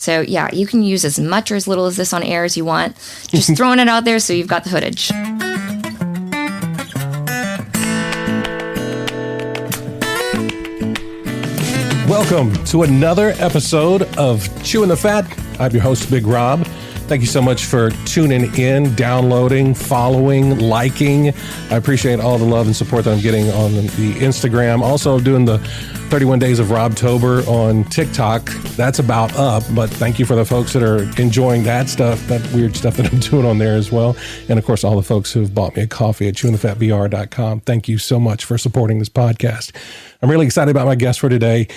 So yeah, you can use as much or as little as this on air as you want. Just throwing it out there so you've got the footage. Welcome to another episode of Chewing the Fat. I'm your host, Big Rob. Thank you so much for tuning in, downloading, following, liking. I appreciate all the love and support that I'm getting on the Instagram. Also doing the 31 Days of Robtober on TikTok. That's about up, but thank you for the folks that are enjoying that stuff, that weird stuff that I'm doing on there as well. And of course, all the folks who have bought me a coffee at chewingthefatbr.com. Thank you so much for supporting this podcast. I'm really excited about my guest for today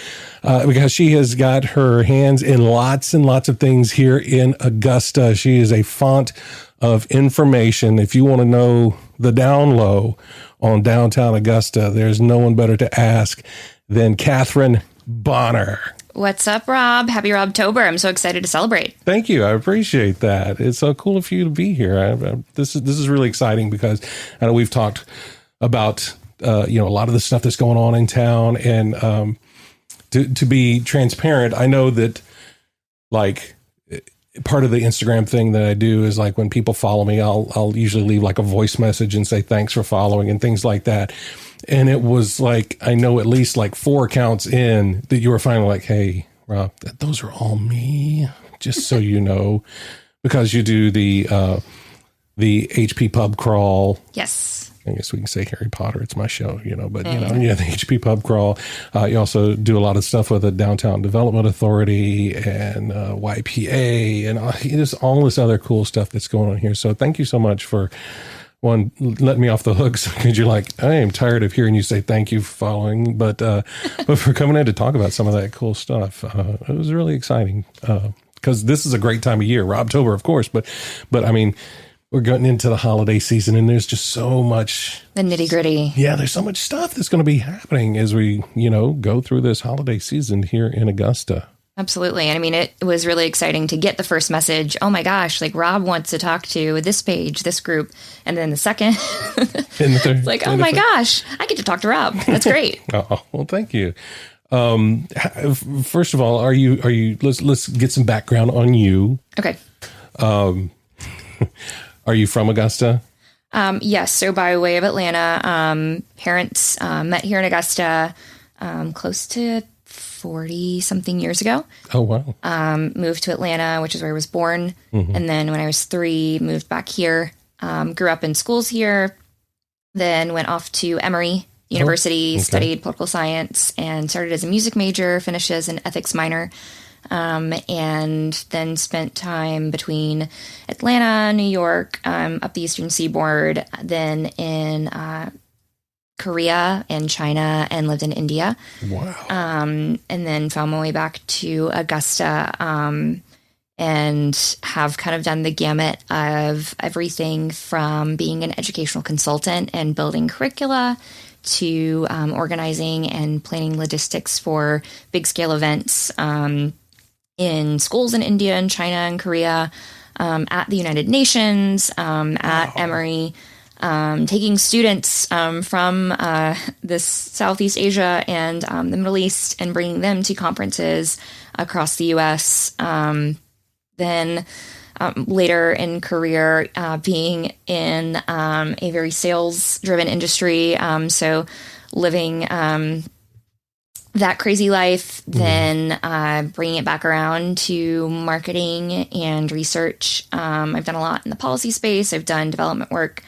because she has got her hands in lots and lots of things here in Augusta. She is a font of information. If you want to know the down low on downtown Augusta, there's no one better to ask than Katherine Bonner. What's up, Rob? Happy Robtober. I'm so excited to celebrate. Thank you. I appreciate that. It's so cool of you to be here. This is really exciting because I know we've talked about a lot of the stuff that's going on in town, and to be transparent, I know that like part of the Instagram thing that I do is like when people follow me, I'll usually leave like a voice message and say thanks for following and things like that. And it was like, I know at least like 4 accounts in that you were finally like, hey, Rob, those are all me, just so you know, because you do the HP pub crawl. Yes. I guess we can say Harry Potter. It's my show, but the HP pub crawl. You also do a lot of stuff with the Downtown Development Authority and YPA and just all this other cool stuff that's going on here. So thank you so much for letting me off the hooks, because you're like, I am tired of hearing you say thank you for following, but for coming in to talk about some of that cool stuff. It was really exciting because this is a great time of year, Robtober, of course, but I mean, we're getting into the holiday season, and there's just so much. The nitty gritty. Yeah, there's so much stuff that's going to be happening as we, go through this holiday season here in Augusta. Absolutely. And I mean, it was really exciting to get the first message. Oh my gosh, like Rob wants to talk to this page, this group. And then the second, and the third, it's like, oh my gosh, I get to talk to Rob. That's great. Oh, well, thank you. First of all, are you, let's get some background on you. Okay. Are you from Augusta? Yes. So by way of Atlanta, parents met here in Augusta close to 40 something years ago. Oh, wow. Moved to Atlanta, which is where I was born. Mm-hmm. And then when I was 3, moved back here, grew up in schools here, then went off to Emory University, studied political science, and started as a music major, finished as an ethics minor. And then spent time between Atlanta, New York, up the Eastern Seaboard, then in Korea and China, and lived in India. Wow. And then found my way back to Augusta, and have kind of done the gamut of everything from being an educational consultant and building curricula to organizing and planning logistics for big scale events, in schools in India and China and Korea, at the United Nations, at Emory, taking students from this Southeast Asia and the Middle East and bringing them to conferences across the U.S. Then later in career, being in a very sales-driven industry, so living that crazy life, then bringing it back around to marketing and research. I've done a lot in the policy space. I've done development work,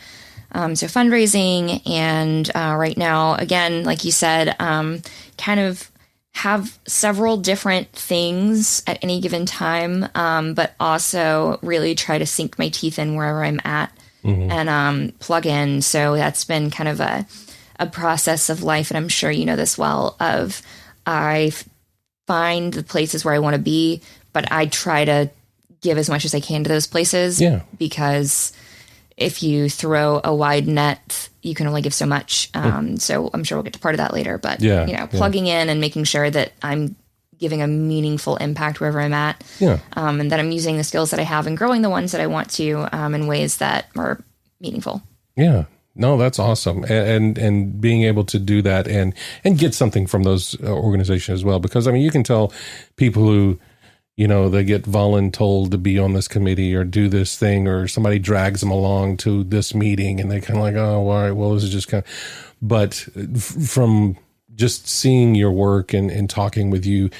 so fundraising. And right now, again, like you said, kind of have several different things at any given time, but also really try to sink my teeth in wherever I'm at, and plug in. So that's been kind of a process of life, and I'm sure you know this well, of I find the places where I want to be, but I try to give as much as I can to those places, because if you throw a wide net, you can only give so much. So I'm sure we'll get to part of that later, but plugging in and making sure that I'm giving a meaningful impact wherever I'm at, and that I'm using the skills that I have and growing the ones that I want to, in ways that are meaningful. Yeah. No, that's awesome. And being able to do that and get something from those organizations as well. Because, I mean, you can tell people who, they get voluntold to be on this committee or do this thing, or somebody drags them along to this meeting and they kind of like, oh, all right, well, this is just kind of, but from just seeing your work and talking with you,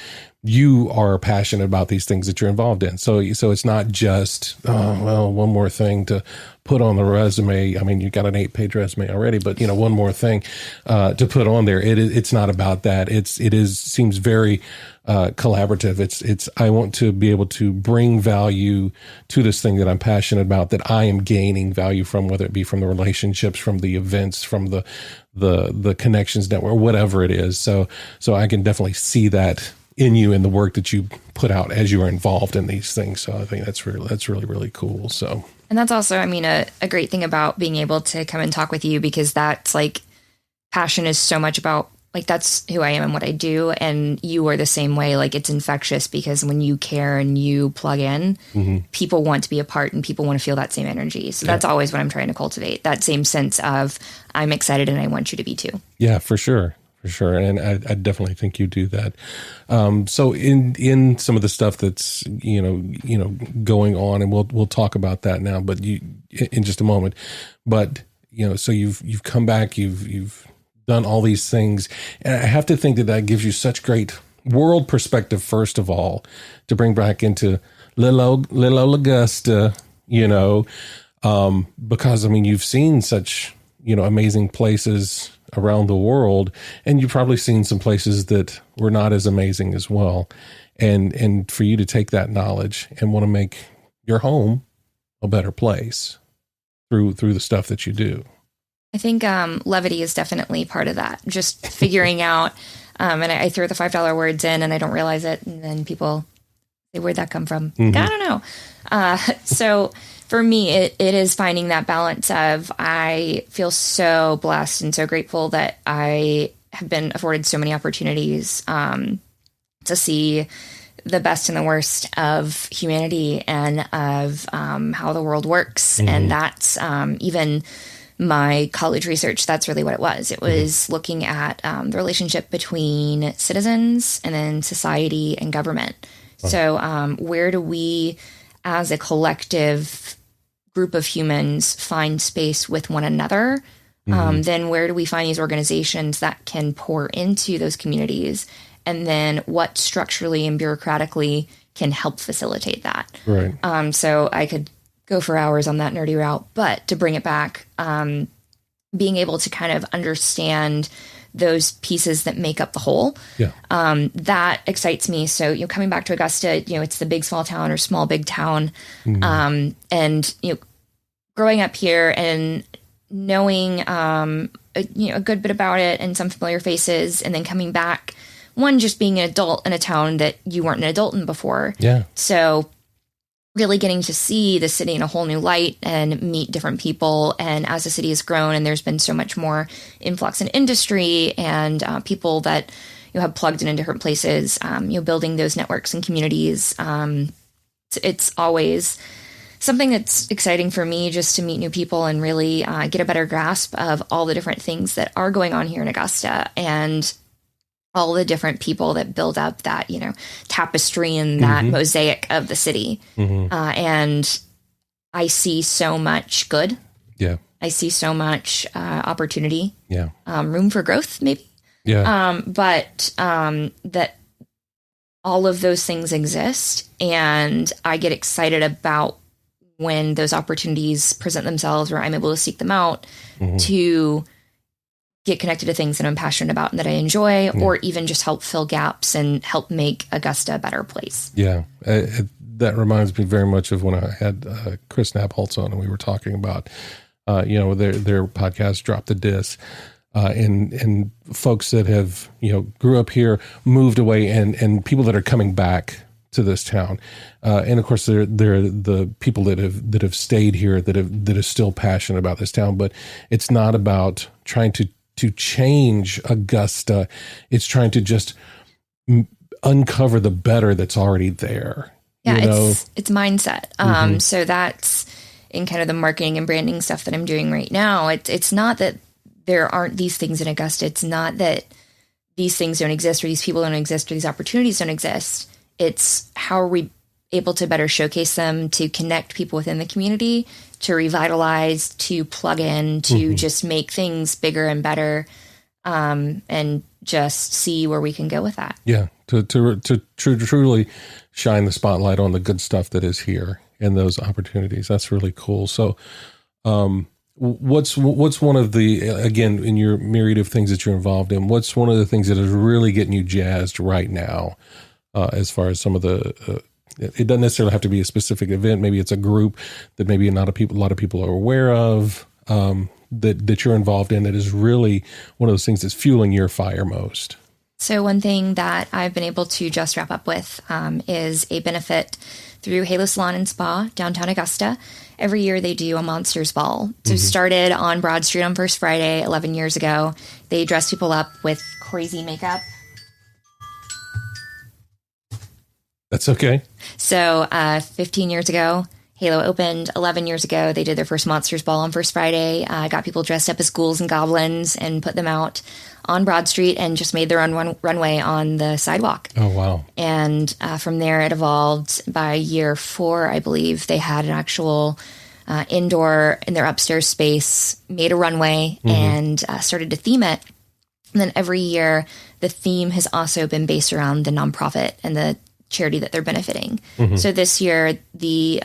you are passionate about these things that you're involved in. So it's not just, oh, well, one more thing to put on the resume. I mean, you got an 8-page resume already, but one more thing to put on there. It's not about that. It seems very collaborative. It's I want to be able to bring value to this thing that I'm passionate about, that I am gaining value from, whether it be from the relationships, from the events, from the connections network, whatever it is. So I can definitely see that in you and the work that you put out as you are involved in these things. So I think that's really, really cool. So, and that's also, I mean, a great thing about being able to come and talk with you, because that's like, passion is so much about, like, that's who I am and what I do. And you are the same way. Like, it's infectious, because when you care and you plug in, people want to be a part and people want to feel that same energy. So that's always what I'm trying to cultivate, that same sense of I'm excited and I want you to be too. Yeah, for sure. For sure. And I definitely think you do that. So in some of the stuff that's, going on, and we'll talk about that now, but in just a moment, but, so you've come back, you've done all these things. And I have to think that gives you such great world perspective, first of all, to bring back into little Augusta, because I mean, you've seen such, amazing places around the world, and you've probably seen some places that were not as amazing as well. And for you to take that knowledge and want to make your home a better place through the stuff that you do. I think levity is definitely part of that. Just figuring out, and I throw the $5 words in and I don't realize it. And then people say, where'd that come from? I don't know. So for me, it is finding that balance of, I feel so blessed and so grateful that I have been afforded so many opportunities to see the best and the worst of humanity and of how the world works. And that's even my college research. That's really what it was. It was looking at the relationship between citizens and then society and government. So where do we, as a collective group of humans, find space with one another? Then where do we find these organizations that can pour into those communities? And then what structurally and bureaucratically can help facilitate that? Right. So I could go for hours on that nerdy route, but to bring it back, being able to kind of understand those pieces that make up the whole, that excites me. So, coming back to Augusta, it's the big small town or small big town. And, growing up here and knowing, a good bit about it and some familiar faces, and then coming back, one, just being an adult in a town that you weren't an adult in before. Yeah. So really getting to see the city in a whole new light and meet different people. And as the city has grown and there's been so much more influx in industry and people that have plugged in different places, building those networks and communities. It's always something that's exciting for me, just to meet new people and really get a better grasp of all the different things that are going on here in Augusta, and all the different people that build up that, tapestry and that mosaic of the city. And I see so much good. Yeah. I see so much opportunity. Yeah. Room for growth, maybe. Yeah. But that all of those things exist, and I get excited about when those opportunities present themselves, or I'm able to seek them out to get connected to things that I'm passionate about and that I enjoy, or even just help fill gaps and help make Augusta a better place. Yeah. That reminds me very much of when I had Chris Knappholz on, and we were talking about, their podcast, Drop the Disc, and folks that have, grew up here, moved away, and people that are coming back to this town. And of course they're the people that have stayed here, that are still passionate about this town, but it's not about trying to change Augusta. It's trying to just uncover the better that's already there. Yeah, it's mindset. So that's in kind of the marketing and branding stuff that I'm doing right now. It's not that there aren't these things in Augusta. It's not that these things don't exist, or these people don't exist, or these opportunities don't exist. it's how are we able to better showcase them, to connect people within the community, to revitalize, to plug in, to just make things bigger and better, and just see where we can go with that. Yeah, to truly shine the spotlight on the good stuff that is here and those opportunities. That's really cool. So, what's one of the, again, in your myriad of things that you're involved in, what's one of the things that is really getting you jazzed right now, as far as some of the, it doesn't necessarily have to be a specific event. Maybe it's a group that maybe a lot of people are aware of, that you're involved in, that is really one of those things that's fueling your fire most. So one thing that I've been able to just wrap up with is a benefit through Halo Salon and Spa, downtown Augusta. Every year they do a Monsters Ball. So started on Broad Street on First Friday 11 years ago. They dress people up with crazy makeup. That's okay. So 15 years ago, Halo opened. 11 years ago, they did their first Monsters Ball on First Friday. Got people dressed up as ghouls and goblins and put them out on Broad Street and just made their own runway on the sidewalk. Oh, wow. And from there, it evolved. By year 4, I believe, they had an actual indoor in their upstairs space, made a runway, and started to theme it. And then every year, the theme has also been based around the nonprofit and the charity that they're benefiting. So this year, the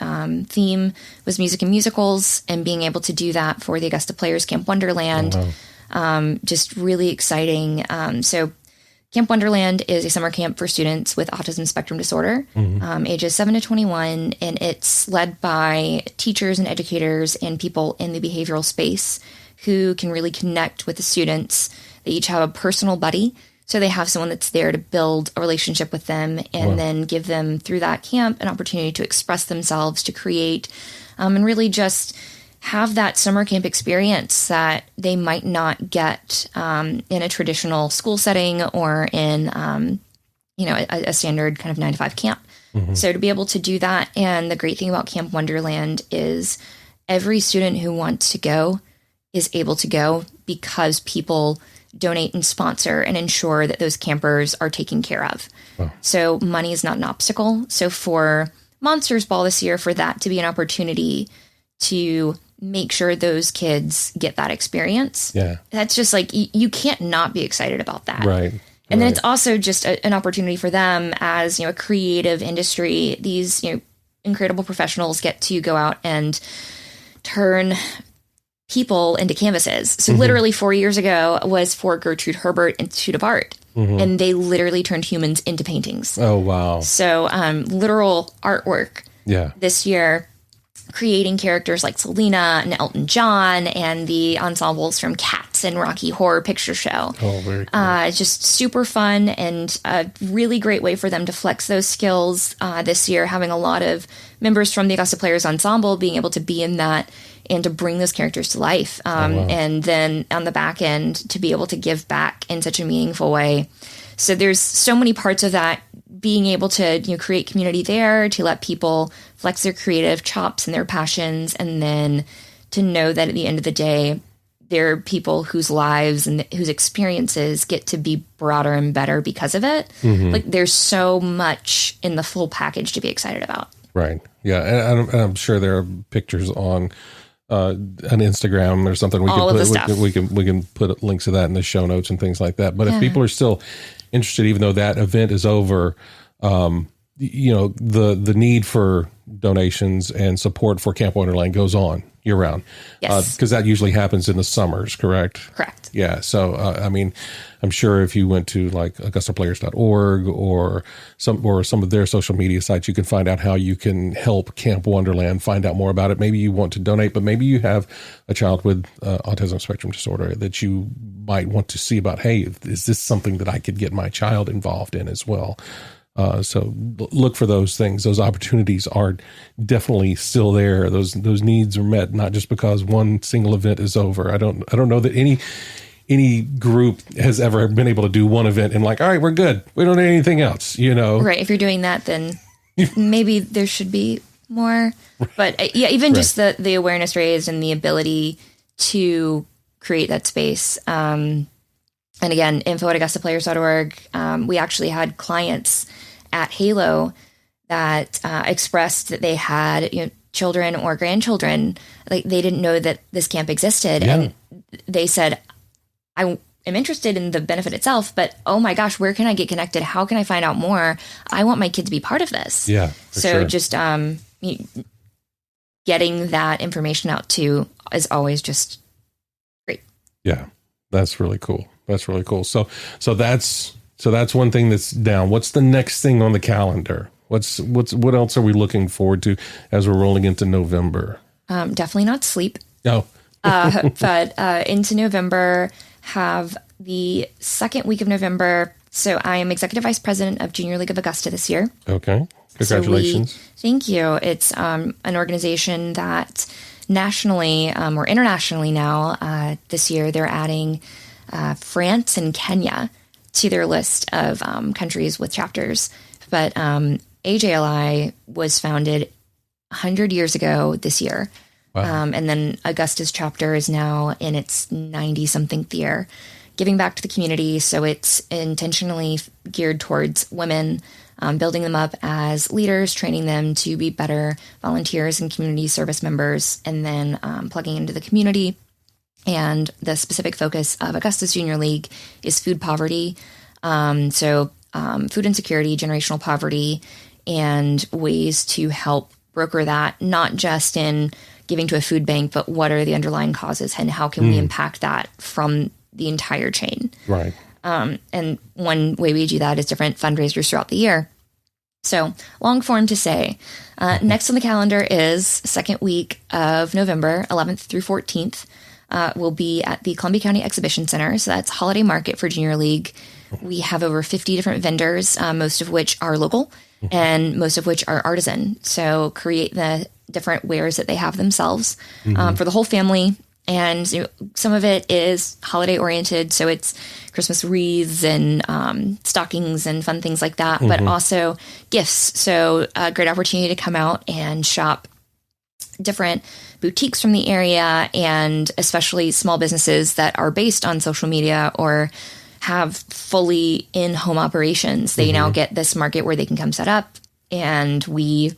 theme was music and musicals, and being able to do that for the Augusta Players Camp Wonderland. Oh, wow. Just really exciting. So Camp Wonderland is a summer camp for students with autism spectrum disorder, ages 7 to 21, and it's led by teachers and educators and people in the behavioral space who can really connect with the students. They each have a personal buddy, so they have someone that's there to build a relationship with them and then give them, through that camp, an opportunity to express themselves, to create, and really just have that summer camp experience that they might not get in a traditional school setting or in, a standard kind of 9-to-5 camp. So to be able to do that, and the great thing about Camp Wonderland is every student who wants to go is able to go because people donate and sponsor and ensure that those campers are taken care of. Wow. So money is not an obstacle. So for Monsters Ball this year, for that to be an opportunity to make sure those kids get that experience. Yeah. That's just like, you can't not be excited about that. Right. And then it's also just an opportunity for them as, a creative industry. These, incredible professionals get to go out and turn people into canvases. So literally 4 years ago was for Gertrude Herbert Institute of Art. And they literally turned humans into paintings. Oh, wow. So literal artwork. Yeah. This year, creating characters like Selena and Elton John and the ensembles from Cats and Rocky Horror Picture Show. Oh, very cool. Just super fun and a really great way for them to flex those skills this year, having a lot of members from the Augusta Players Ensemble being able to be in that and to bring those characters to life. And then on the back end, to be able to give back in such a meaningful way. So there's so many parts of that, being able to create community there, to let people flex their creative chops and their passions, and then to know that at the end of the day, there are people whose lives and whose experiences get to be broader and better because of it. Like there's so much in the full package to be excited about. Right. Yeah. And I'm sure there are pictures on an Instagram or something. We can put links to that in the show notes and things like that. But if people are still interested, even though that event is over, the need for donations and support for Camp Wonderland goes on year round. Yes. Because that usually happens in the summers, correct? Correct. Yeah. So, I'm sure if you went to like augustaplayers.org or some of their social media sites, you can find out how you can help Camp Wonderland, find out more about it. Maybe you want to donate, but maybe you have a child with autism spectrum disorder that you might want to see about, hey, is this something that I could get my child involved in as well? So look for those things. Those opportunities are definitely still there. Those needs are met, not just because one single event is over. I don't know that any group has ever been able to do one event and like, all right, we're good. We don't need anything else, Right. If you're doing that, then maybe there should be more. But even just the awareness raised and the ability to create that space. And again, info at augustaplayers.org. We actually had clients at Halo that expressed that they had, children or grandchildren. Like, they didn't know that this camp existed. Yeah. And they said, I am interested in the benefit itself, but oh my gosh, where can I get connected? How can I find out more? I want my kid to be part of this. Yeah. So just getting that information out too is always just great. Yeah. That's really cool. That's really cool. So that's one thing that's down. What's the next thing on the calendar? What else are we looking forward to as we're rolling into November? Definitely not sleep. Oh, but into November, have the second week of November. So I am executive vice president of Junior League of Augusta this year. Okay. Congratulations. Thank you. It's an organization that nationally or internationally now this year, they're adding France and Kenya to their list of countries with chapters. But AJLI was founded 100 years ago this year. Wow. And then Augusta's chapter is now in its 90-something year, giving back to the community. So it's intentionally geared towards women, building them up as leaders, training them to be better volunteers and community service members, and then plugging into the community. And the specific focus of Augusta's Junior League is food poverty. So food insecurity, generational poverty, and ways to help broker that, not just in giving to a food bank, but what are the underlying causes and how can we impact that from the entire chain? Right. And one way we do that is different fundraisers throughout the year. So long form to say, next on the calendar is second week of November, 11th through 14th. We'll be at the Columbia County Exhibition Center. So that's holiday market for Junior League. We have over 50 different vendors, most of which are local and most of which are artisan. So create the different wares that they have themselves for the whole family. And some of it is holiday oriented. So it's Christmas wreaths and stockings and fun things like that, but also gifts. So a great opportunity to come out and shop different boutiques from the area, and especially small businesses that are based on social media or have fully in-home operations. They now get this market where they can come set up, and we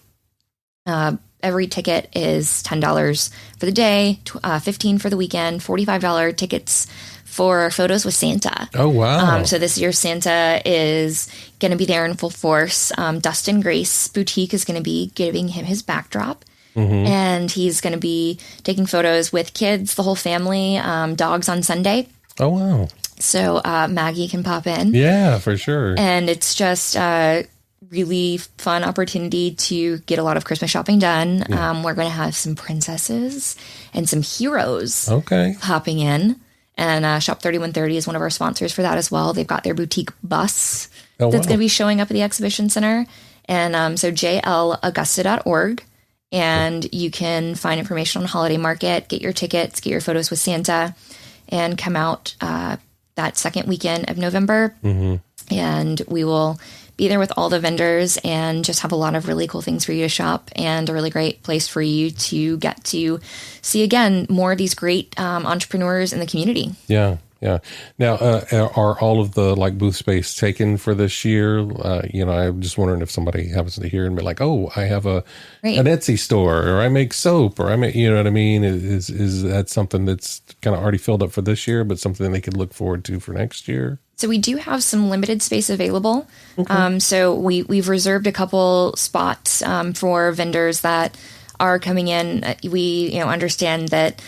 every ticket is $10 for the day, $15 for the weekend, $45 tickets for photos with Santa. Oh, wow. So this year Santa is going to be there in full force. Dustin Grace Boutique is going to be giving him his backdrop. And he's going to be taking photos with kids, the whole family, dogs on Sunday. Oh, wow. So Maggie can pop in. Yeah, for sure. And it's just a really fun opportunity to get a lot of Christmas shopping done. Yeah. We're going to have some princesses and some heroes hopping in. And Shop 3130 is one of our sponsors for that as well. They've got their boutique bus that's going to be showing up at the exhibition center. And so jlaugusta.org. And you can find information on Holiday Market, get your tickets, get your photos with Santa, and come out that second weekend of November. And we will be there with all the vendors and just have a lot of really cool things for you to shop, and a really great place for you to get to see, again, more of these great entrepreneurs in the community. Yeah. Yeah. Now, are all of the booth space taken for this year? I'm just wondering if somebody happens to hear and be like, "Oh, I have an Etsy store, or I make soap, or I make," you know what I mean? Is that something that's kind of already filled up for this year, but something they could look forward to for next year? So we do have some limited space available. So we've reserved a couple spots for vendors that are coming in. We understand that.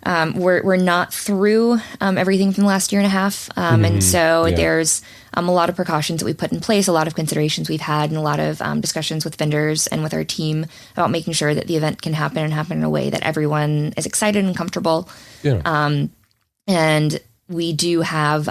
We're not through everything from the last year and a half. And so there's a lot of precautions that we put in place, a lot of considerations we've had, and a lot of discussions with vendors and with our team about making sure that the event can happen and happen in a way that everyone is excited and comfortable. Yeah. And we do have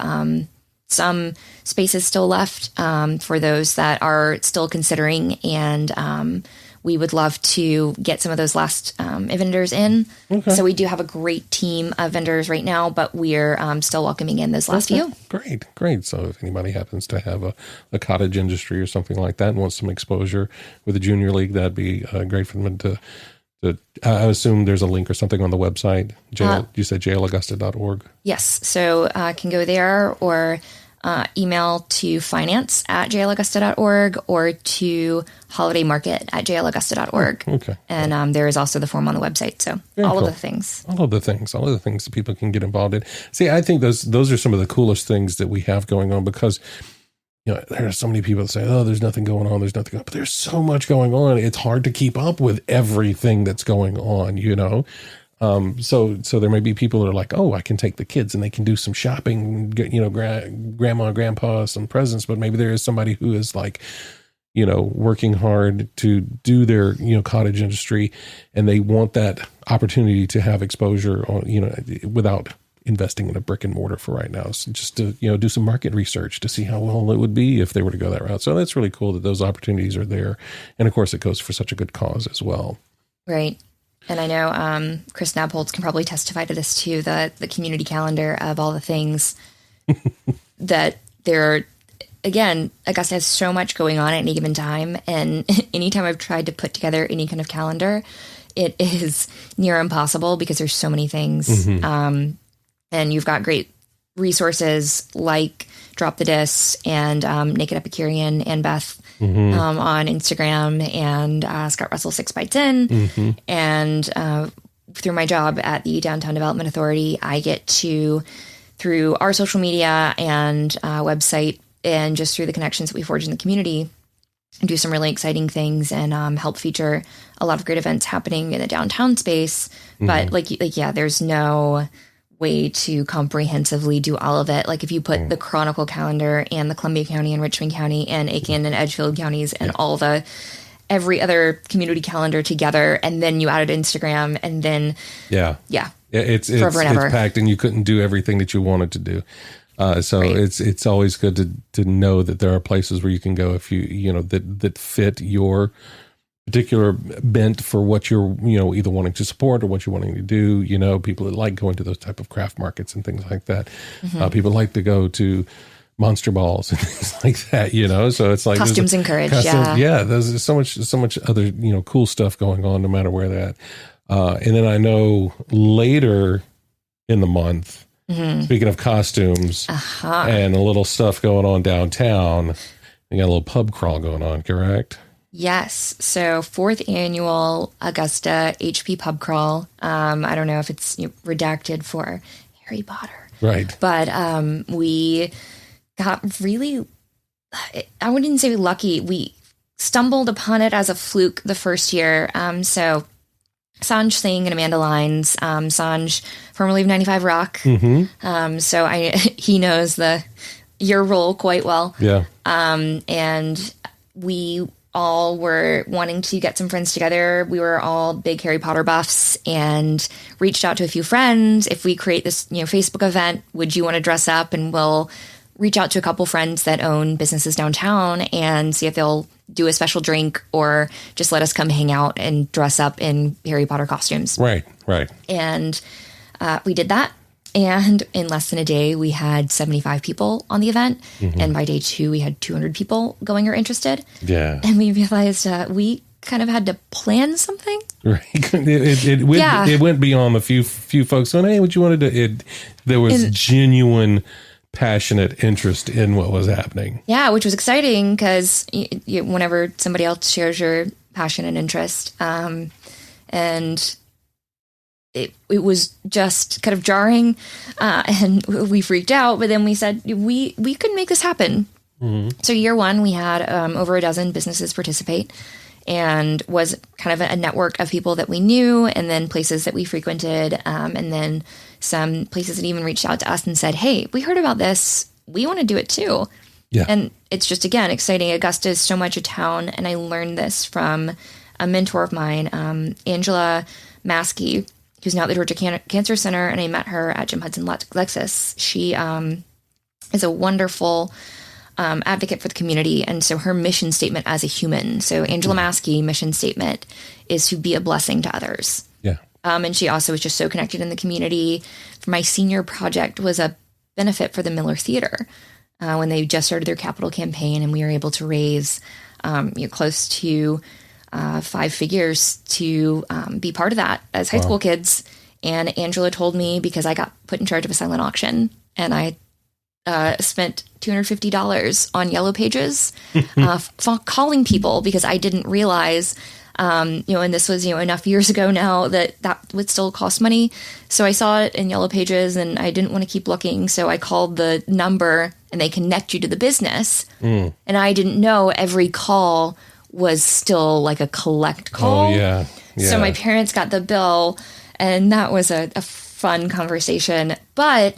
some spaces still left for those that are still considering, and we would love to get some of those last vendors in. So we do have a great team of vendors right now, but we're still welcoming in those last few. Great. So if anybody happens to have a cottage industry or something like that and wants some exposure with the Junior League, that'd be great for them to I assume there's a link or something on the website. You said jlaugusta.org? Yes. So can go there, or email to finance@jlaugusta.org or to holidaymarket@jlaugusta.org. Okay. And there is also the form on the website. So all of the things. All of the things that people can get involved in. See, I think those are some of the coolest things that we have going on, because there are so many people that say, oh, there's nothing going on. There's nothing, but there's so much going on. It's hard to keep up with everything that's going on, So there may be people that are like, oh, I can take the kids and they can do some shopping, get, grandma and grandpa some presents, but maybe there is somebody who is like, working hard to do their, cottage industry, and they want that opportunity to have exposure on, without investing in a brick and mortar for right now. So just to, do some market research to see how well it would be if they were to go that route. So that's really cool that those opportunities are there. And of course it goes for such a good cause as well. Right. And I know Chris Nabholz can probably testify to this too, the community calendar of all the things that there. Again, Augusta has so much going on at any given time. And anytime I've tried to put together any kind of calendar, it is near impossible because there's so many things. Mm-hmm. And you've got great resources like Drop the Dis and Naked Epicurean and Beth on Instagram, and Scott Russell 6x10. Mm-hmm. And through my job at the Downtown Development Authority, I get to, through our social media and website, and just through the connections that we forge in the community, do some really exciting things and help feature a lot of great events happening in the downtown space. Mm-hmm. But there's no way to comprehensively do all of it. Like if you put the Chronicle calendar and the Columbia County and Richmond County and Aiken and Edgefield counties and every other community calendar together, and then you added Instagram, and then it's packed, and you couldn't do everything that you wanted to do. So right. It's always good to know that there are places where you can go if you that fit your particular bent for what you're, either wanting to support or what you're wanting to do. People that like going to those type of craft markets and things like that. Mm-hmm. People like to go to monster balls and things like that, so it's like costumes encouraged. There's so much other, cool stuff going on no matter where that. And then I know later in the month, mm-hmm. speaking of costumes and a little stuff going on downtown, you got a little pub crawl going on, correct? Yes. So 4th annual Augusta HP pub crawl. I don't know if it's redacted for Harry Potter. Right. But we got really, I wouldn't say lucky. We stumbled upon it as a fluke the first year. So Sanj Singh and Amanda Lines, Sanj, formerly of 95 Rock. Mm-hmm. So he knows your role quite well. Yeah. And we all were wanting to get some friends together. We were all big Harry Potter buffs and reached out to a few friends. If we create this, Facebook event, would you want to dress up? And we'll reach out to a couple friends that own businesses downtown and see if they'll do a special drink or just let us come hang out and dress up in Harry Potter costumes. Right. And we did that. And in less than a day, we had 75 people on the event. Mm-hmm. And by day 2, we had 200 people going or interested. Yeah. And we realized we kind of had to plan something. Right. It went beyond a few folks going, hey, what you want to do? There was genuine, passionate interest in what was happening. Yeah, which was exciting because whenever somebody else shares your passion and interest, and it was just kind of jarring, and we freaked out. But then we said we could make this happen. Mm-hmm. So year 1, we had over a dozen businesses participate, and was kind of a network of people that we knew, and then places that we frequented, and then some places that even reached out to us and said, "Hey, we heard about this. We want to do it too." Yeah. And it's just, again, exciting. Augusta is so much a town, and I learned this from a mentor of mine, Angela Maskey, who's now at the Georgia Cancer Center, and I met her at Jim Hudson Lexus. She is a wonderful advocate for the community, and so her mission statement as a human. So Angela Maskey mission statement is to be a blessing to others. Yeah. And she also was just so connected in the community. My senior project was a benefit for the Miller Theater when they just started their capital campaign, and we were able to raise close to 5 figures to be part of that as high school kids. And Angela told me, because I got put in charge of a silent auction, and I spent $250 on Yellow Pages, calling people because I didn't realize, and this was, enough years ago now that would still cost money. So I saw it in Yellow Pages and I didn't want to keep looking. So I called the number and they connect you to the business. And I didn't know every call was still like a collect call. Oh, yeah. So my parents got the bill and that was a fun conversation. But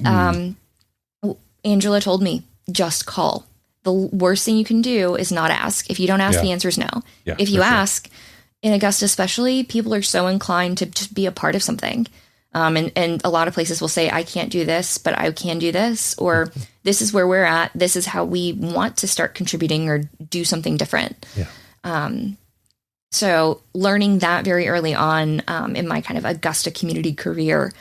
Angela told me, just call. The worst thing you can do is not ask. If you don't ask, the answer is no. Yeah, if you ask, in Augusta especially, people are so inclined to just be a part of something. And a lot of places will say, I can't do this, but I can do this. Or this is where we're at. This is how we want to start contributing or do something different. Yeah. So learning that very early on in my kind of Augusta community career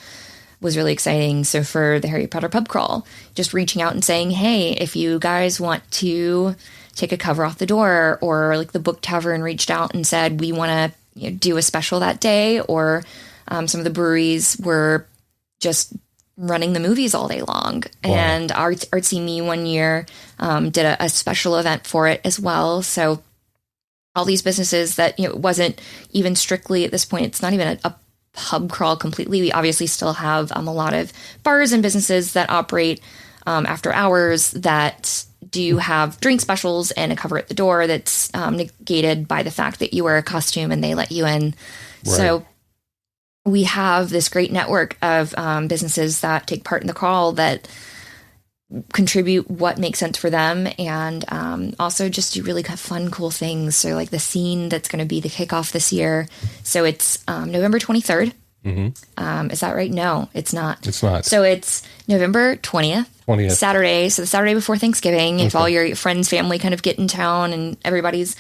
was really exciting. So for the Harry Potter pub crawl, just reaching out and saying, hey, if you guys want to take a cover off the door, or like the Book Tavern reached out and said, we want to do a special that day, or some of the breweries were just running the movies all day long. Wow. And Artsy Me one year did a special event for it as well. So all these businesses that, it wasn't even strictly at this point, it's not even a pub crawl completely. We obviously still have a lot of bars and businesses that operate after hours that do have drink specials and a cover at the door that's negated by the fact that you wear a costume and they let you in. Right. So we have this great network of businesses that take part in the crawl that contribute what makes sense for them, and also just do really fun, cool things. So like the scene that's going to be the kickoff this year. So it's November 23rd. Mm-hmm. Is that right? No, it's not. It's not. So it's November 20th. Saturday. So the Saturday before Thanksgiving, if all your friends, family kind of get in town and everybody's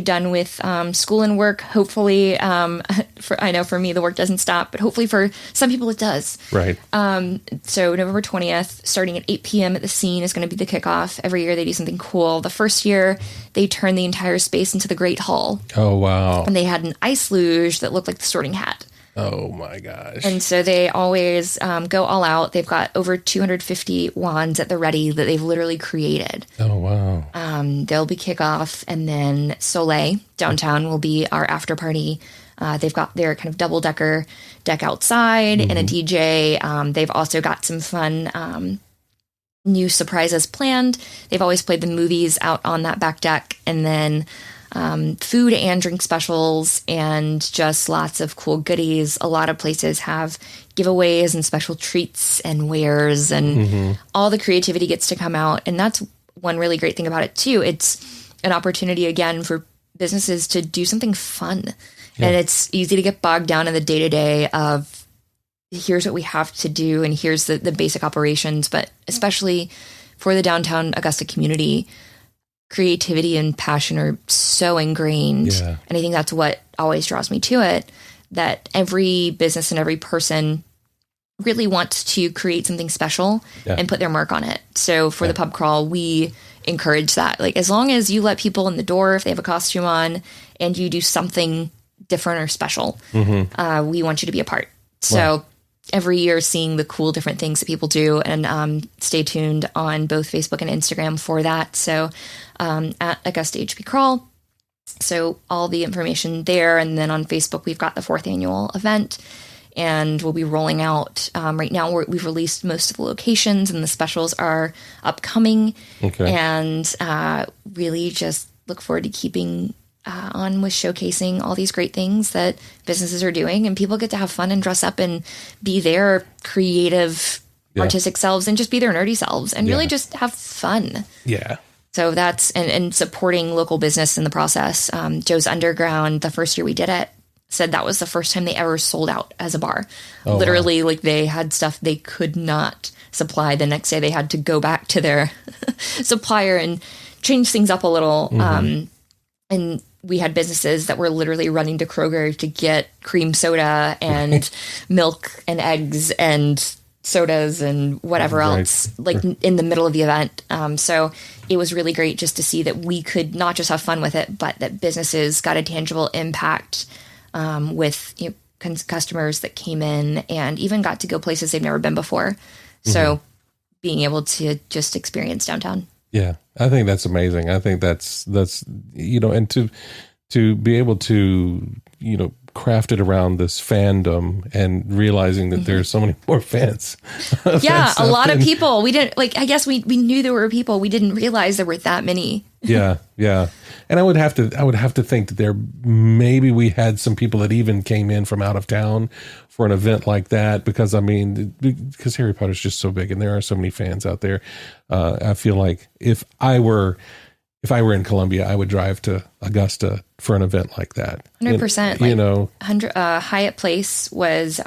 done with school and work, hopefully, I know for me, the work doesn't stop, but hopefully for some people it does. Right. So November 20th, starting at 8 p.m. at the scene is going to be the kickoff. Every year they do something cool. The first year they turned the entire space into the Great Hall. Oh, wow. And they had an ice luge that looked like the Sorting Hat. Oh my gosh. And so they always go all out. They've got over 250 wands at the ready that they've literally created. Oh, wow. They'll be kickoff, and then Soleil downtown will be our after party. They've got their kind of double-decker deck outside and a DJ. They've also got some fun new surprises planned. They've always played the movies out on that back deck, and then food and drink specials and just lots of cool goodies. A lot of places have giveaways and special treats and wares, and all the creativity gets to come out. And that's one really great thing about it too. It's an opportunity again for businesses to do something fun. Yeah. And it's easy to get bogged down in the day-to-day of here's what we have to do and here's the basic operations. But especially for the downtown Augusta community, creativity and passion are so ingrained. Yeah. And I think that's what always draws me to it, that every business and every person really wants to create something special and put their mark on it. So for the pub crawl, we encourage that. Like, as long as you let people in the door, if they have a costume on and you do something different or special, we want you to be a part. So every year seeing the cool different things that people do, and stay tuned on both Facebook and Instagram for that. So at Augusta HB Crawl. So all the information there. And then on Facebook, we've got the 4th annual event, and we'll be rolling out. Right now, we've released most of the locations, and the specials are upcoming. Okay. And really just look forward to keeping on with showcasing all these great things that businesses are doing, and people get to have fun and dress up and be their creative, artistic selves, and just be their nerdy selves, and really just have fun. Yeah. So that's, and supporting local business in the process. Joe's Underground, the first year we did it, said that was the first time they ever sold out as a bar. Oh, literally, like, they had stuff they could not supply. The next day they had to go back to their supplier and change things up a little. And we had businesses that were literally running to Kroger to get cream soda and milk and eggs and sodas and whatever else, like in the middle of the event. So it was really great just to see that we could not just have fun with it, but that businesses got a tangible impact with customers that came in and even got to go places they've never been before. So being able to just experience downtown. Yeah, I think that's amazing. I think that's and to be able to craft it around this fandom and realizing that there's so many more fans. Yeah, a lot of people. We didn't I guess we knew there were people. We didn't realize there were that many. Yeah. And I would have to think that maybe we had some people that even came in from out of town for an event like that, because Harry Potter's just so big and there are so many fans out there. I feel like if I were in Columbia, I would drive to Augusta for an event like that. 100%. Hyatt Place was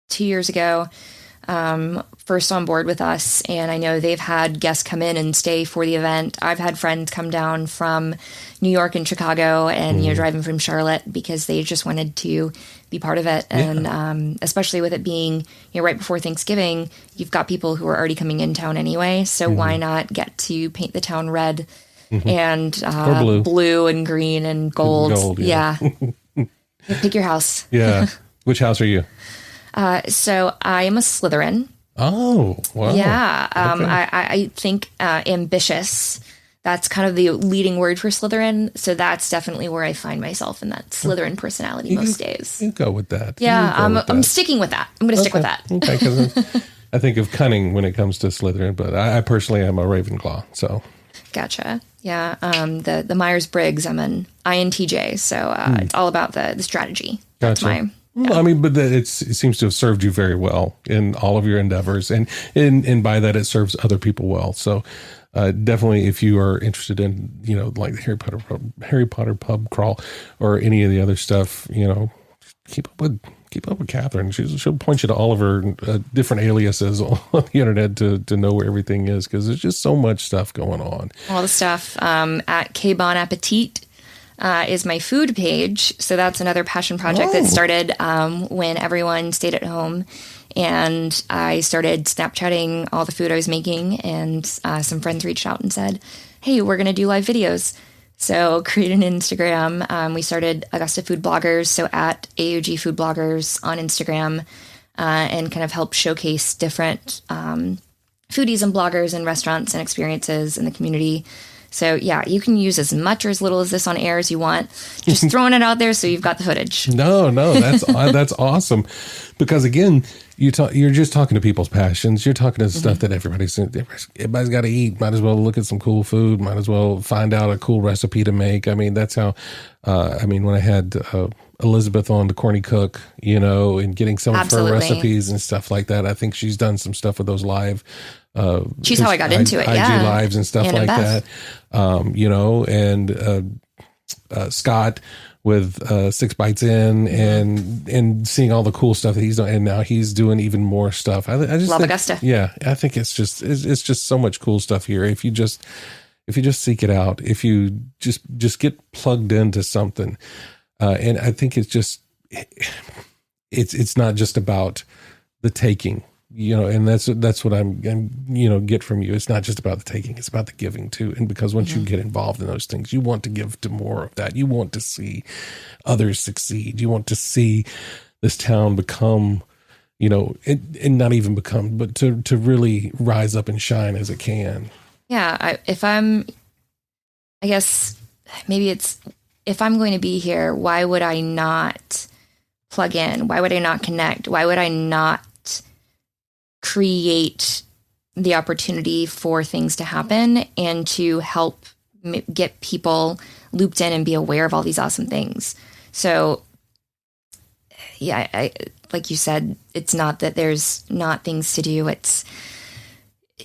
2 years ago, first on board with us. And I know they've had guests come in and stay for the event. I've had friends come down from New York and Chicago and, driving from Charlotte because they just wanted to be part of it. And especially with it being, right before Thanksgiving, you've got people who are already coming in town anyway. So why not get to paint the town red and blue and green and gold. Yeah. Pick your house. Yeah. Which house are you? So I am a Slytherin. Oh, wow. Yeah. I think ambitious. That's kind of the leading word for Slytherin. So that's definitely where I find myself in that Slytherin personality most days. You go with that. Yeah, I'm sticking with that. I'm going to stick with that. Okay, because I think of cunning when it comes to Slytherin, but I personally am a Ravenclaw. So gotcha. Yeah. The Myers-Briggs, I'm an INTJ. So it's all about the strategy. That's gotcha. Well, I mean, but it seems to have served you very well in all of your endeavors, and by that it serves other people well. So definitely, if you are interested in like the Harry Potter pub crawl or any of the other stuff, keep up with Katherine. She'll point you to all of her different aliases on the internet to know where everything is, because there's just so much stuff going on. All the stuff at K Bon Appetit. Is my food page. So that's another passion project that started when everyone stayed at home. And I started Snapchatting all the food I was making. And some friends reached out and said, hey, we're going to do live videos. So created an Instagram. We started Augusta Food Bloggers. So at AUG Food Bloggers on Instagram, and kind of help showcase different foodies and bloggers and restaurants and experiences in the community. So yeah, you can use as much or as little as this on air as you want. Just throwing it out there so you've got the footage. No, that's awesome. Because again, you're just talking to people's passions. You're talking to stuff that everybody's got to eat. Might as well look at some cool food. Might as well find out a cool recipe to make. I mean, that's how. When I had Elizabeth on, the Corny Cook, and getting some of her recipes and stuff like that. I think she's done some stuff with those live. She's how I got into it. IG lives and stuff like that. Scott with 6 Bites In and seeing all the cool stuff that he's done, and now he's doing even more stuff. I just love Augusta. Yeah, I think it's just so much cool stuff here. If you just seek it out, if you just get plugged into something, and I think it's not just about the taking. And that's what I'm get from you. It's not just about the taking, it's about the giving too. And because once you get involved in those things, you want to give to more of that. You want to see others succeed. You want to see this town become, and not even become, but to really rise up and shine as it can. Yeah. If I'm going to be here, why would I not plug in? Why would I not connect? Why would I not create the opportunity for things to happen and to help get people looped in and be aware of all these awesome things? So yeah, I like you said, it's not that there's not things to do. It's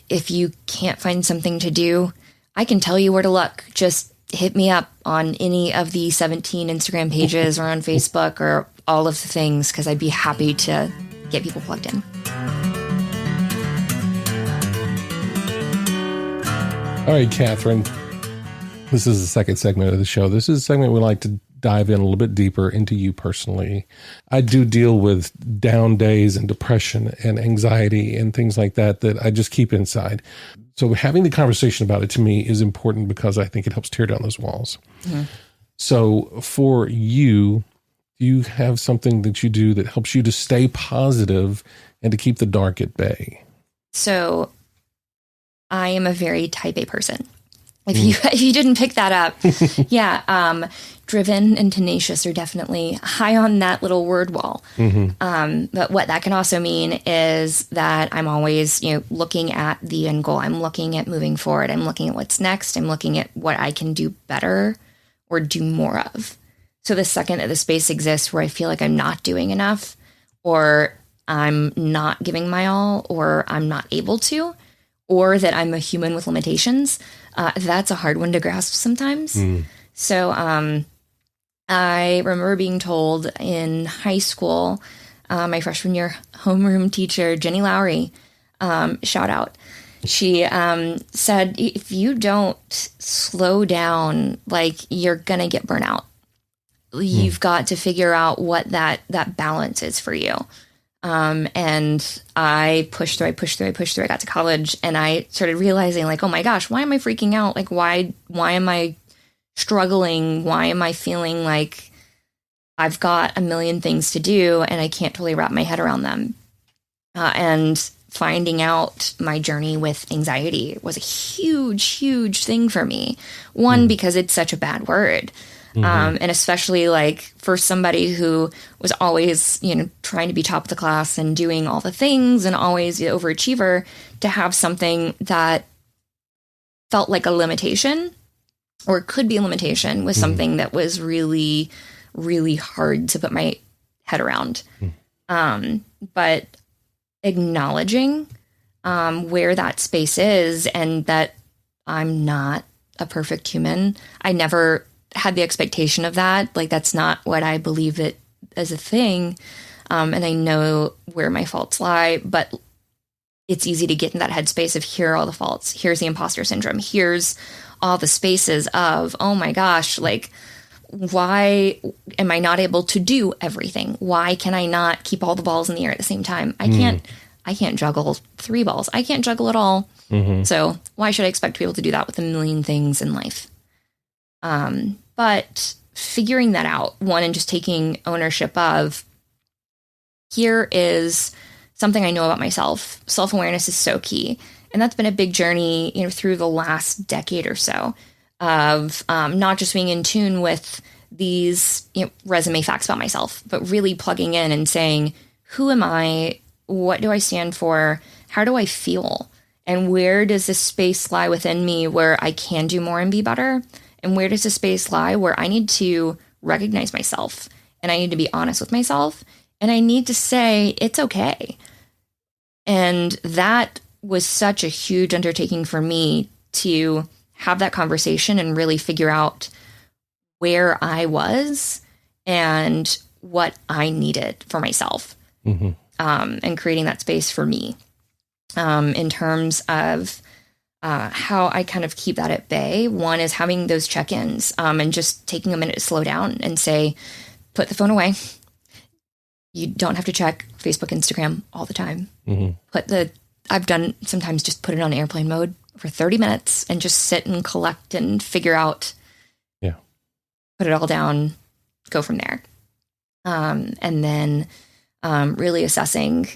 if you can't find something to do, I can tell you where to look. Just hit me up on any of the 17 Instagram pages or on Facebook or all of the things, because I'd be happy to get people plugged in. All right, Katherine, this is the second segment of the show. This is a segment we like to dive in a little bit deeper into you personally. I do deal with down days and depression and anxiety and things like that I just keep inside. So having the conversation about it to me is important because I think it helps tear down those walls. Mm-hmm. So for you, do you have something that you do that helps you to stay positive and to keep the dark at bay? So I am a very type A person. If you didn't pick that up, yeah, driven and tenacious are definitely high on that little word wall. But what that can also mean is that I'm always, looking at the end goal. I'm looking at moving forward. I'm looking at what's next. I'm looking at what I can do better or do more of. So the second that the space exists where I feel like I'm not doing enough, or I'm not giving my all, or I'm not able to, or that I'm a human with limitations, that's a hard one to grasp sometimes. So I remember being told in high school, my freshman year homeroom teacher, Jenny Lowry, shout out. She said, if you don't slow down, like, you're going to get burnout. You've got to figure out what that balance is for you. And I pushed through. I got to college and I started realizing, like, oh my gosh, why am I freaking out? Like, why am I struggling? Why am I feeling like I've got a million things to do and I can't totally wrap my head around them? And finding out my journey with anxiety was a huge, huge thing for me. One, because it's such a bad word. And especially like for somebody who was always, trying to be top of the class and doing all the things and always the overachiever, to have something that felt like a limitation or could be a limitation was something that was really, really hard to put my head around. But acknowledging where that space is and that I'm not a perfect human. I never had the expectation of that. Like, that's not what I believe it as a thing. And I know where my faults lie, but it's easy to get in that headspace of, here are all the faults. Here's the imposter syndrome. Here's all the spaces of, oh my gosh, like, why am I not able to do everything? Why can I not keep all the balls in the air at the same time? I can't juggle 3 balls. I can't juggle it all. So why should I expect to be able to do that with a million things in life? But figuring that out, one, and just taking ownership of, here is something I know about myself. Self-awareness is so key. And that's been a big journey, through the last decade or so of not just being in tune with these resume facts about myself, but really plugging in and saying, who am I? What do I stand for? How do I feel? And where does this space lie within me where I can do more and be better? And where does the space lie where I need to recognize myself and I need to be honest with myself and I need to say, it's okay. And that was such a huge undertaking for me to have that conversation and really figure out where I was and what I needed for myself, and creating that space for me, in terms of how I kind of keep that at bay. One is having those check-ins, and just taking a minute to slow down and say, put the phone away. You don't have to check Facebook, Instagram all the time. I've done sometimes just put it on airplane mode for 30 minutes and just sit and collect and figure out, put it all down, go from there. And then really assessing,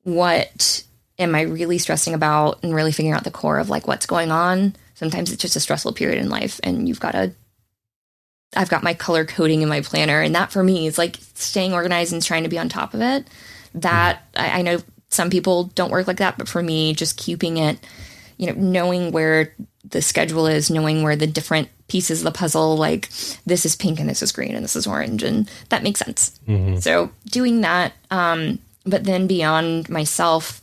what am I really stressing about, and really figuring out the core of like what's going on. Sometimes it's just a stressful period in life and I've got my color coding in my planner, and that for me is like staying organized and trying to be on top of it. That I know some people don't work like that, but for me, just keeping it, knowing where the schedule is, knowing where the different pieces of the puzzle, like this is pink and this is green and this is orange, and that makes sense. So doing that, but then beyond myself,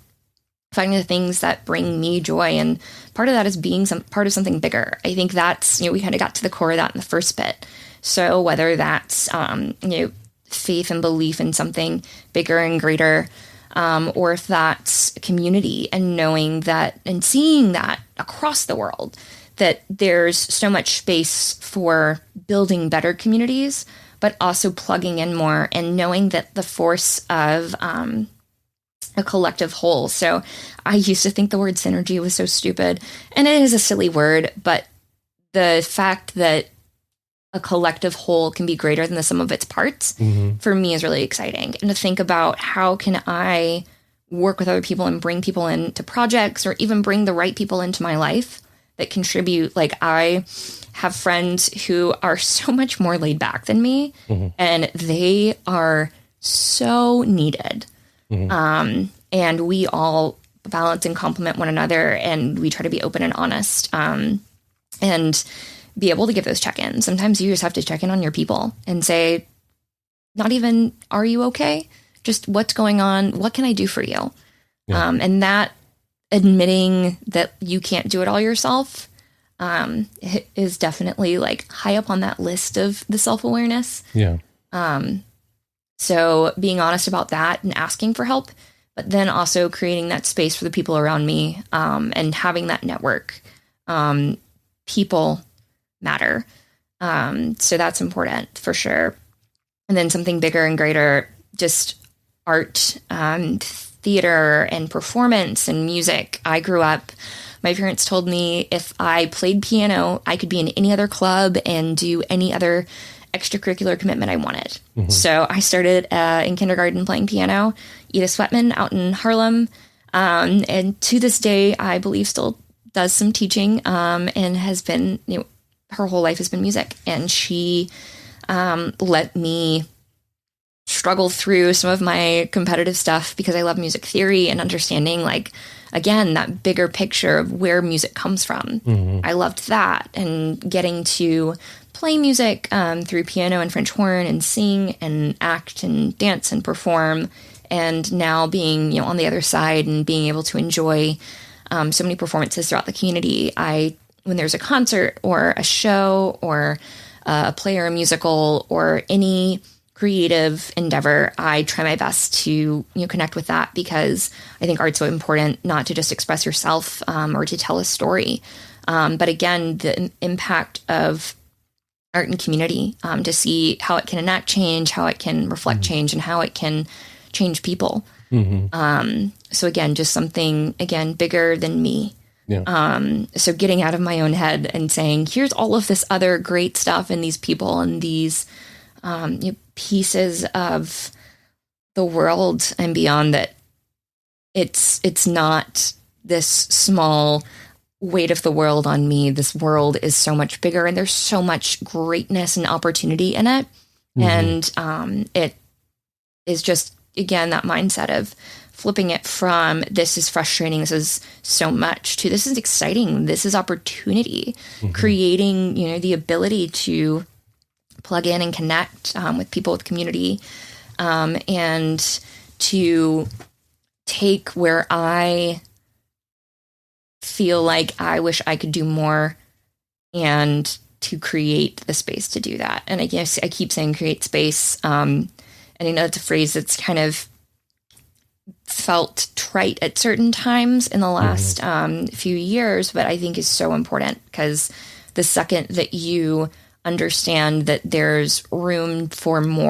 finding the things that bring me joy. And part of that is being part of something bigger. I think that's, we kind of got to the core of that in the first bit. So whether that's, faith and belief in something bigger and greater, or if that's community and knowing that and seeing that across the world, that there's so much space for building better communities, but also plugging in more and knowing that the force of, a collective whole. So I used to think the word synergy was so stupid, and it is a silly word, but the fact that a collective whole can be greater than the sum of its parts, for me is really exciting. And to think about, how can I work with other people and bring people into projects, or even bring the right people into my life that contribute. Like, I have friends who are so much more laid back than me, and they are so needed. And we all balance and complement one another, and we try to be open and honest, and be able to give those check-ins. Sometimes you just have to check in on your people and say, not even, are you okay? Just, what's going on? What can I do for you? Yeah. And that, admitting that you can't do it all yourself, is definitely like high up on that list of the self-awareness. Yeah. So being honest about that and asking for help, but then also creating that space for the people around me, and having that network. People matter. So that's important for sure. And then something bigger and greater, just art, theater and performance and music. I grew up, my parents told me if I played piano, I could be in any other club and do any other extracurricular commitment I wanted. So I started in kindergarten playing piano. Edith Sweatman out in Harlem. And to this day, I believe still does some teaching, and has been, her whole life has been music. And she let me struggle through some of my competitive stuff because I love music theory and understanding, like, again, that bigger picture of where music comes from. I loved that, and getting to play music through piano and French horn and sing and act and dance and perform. And now being, on the other side and being able to enjoy so many performances throughout the community. When there's a concert or a show or a play or a musical or any creative endeavor, I try my best to connect with that, because I think art's so important, not to just express yourself or to tell a story, but again, the impact of art and community, to see how it can enact change, how it can reflect change, and how it can change people. So again, just something, again, bigger than me. Yeah. So getting out of my own head and saying, here's all of this other great stuff and these people and these pieces of the world and beyond, that it's not this small weight of the world on me. This world is so much bigger, and there's so much greatness and opportunity in it. And it is just, again, that mindset of flipping it from this is frustrating, this is so much, to this is exciting, this is opportunity, creating, the ability to plug in and connect with people, with community, and to take where I feel like I wish I could do more, and to create the space to do that. And I guess I keep saying create space. And I know it's a phrase that's kind of felt trite at certain times in the last few years, but I think is so important, because the second that you understand that there's room for more